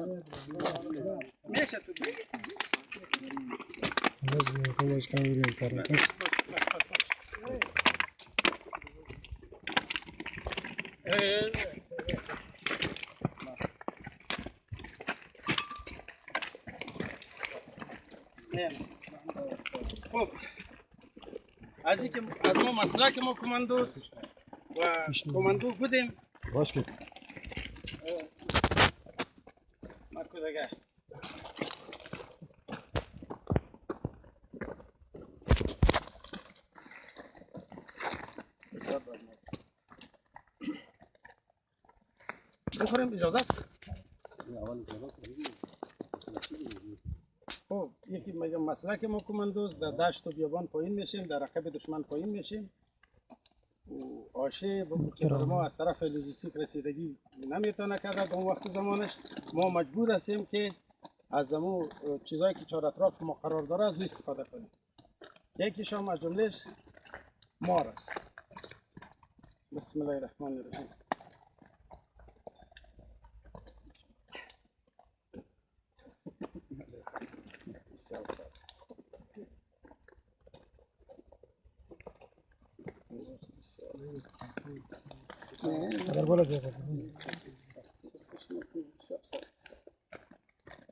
میشه تو بگی باز کاری کردم خب از اینکه از ما مسلک ما کماندوست و کماندو بودیم باش که مکودگه بخوریم اجازه است خب یکی میگم مسلک ما کماندوست در دشت و بیابان پایین میشیم در رقب دشمن پایین میشیم و آشه که بر ما از طرف لوجستیک رسیدگی نمیتونه کرده به اون وقت زمانش ما مجبور هستیم که از همون چیزایی که چهار اطراف ما قرار داره از او استفاده کنیم یکیش هم از جملهش مار است بسم الله الرحمن الرحیم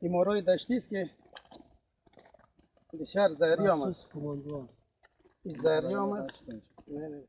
این مارای دشتی است که بسیار زهری هم است این زهری هم است نه نه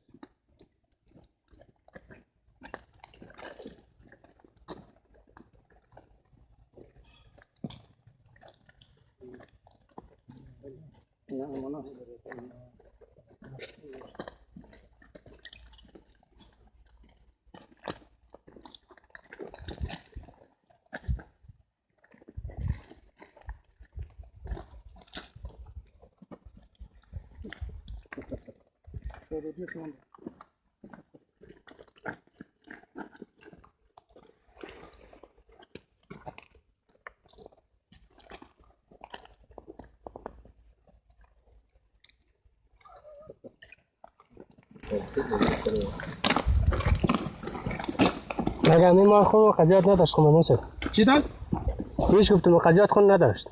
شروعی شما مگه همین مار خون قضیت نداشت خون نسید چی داد؟ خویش گفتم قضیت خون نداشت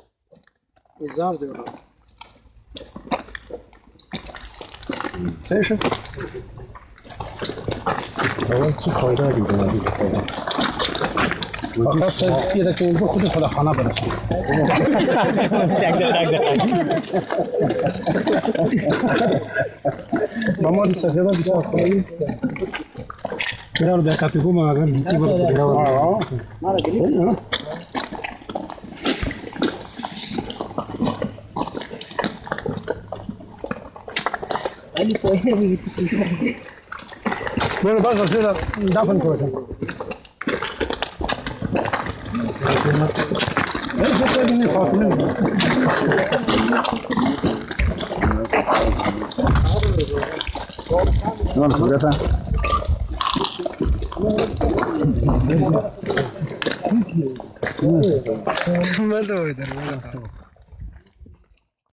زار دیگه سه شد اول چی فایده دیگه نزید فقط یه دفعه اینجا خود خانه برسید با ما دی سفیده بیشتر خواهی میرم در کتگو ما اگر بیسی برد بگیرم مارا گلی علی پایین میگی برو باز رسید دفن کنم ایسا کنی خواهی نمار سبیتا من تو بایدر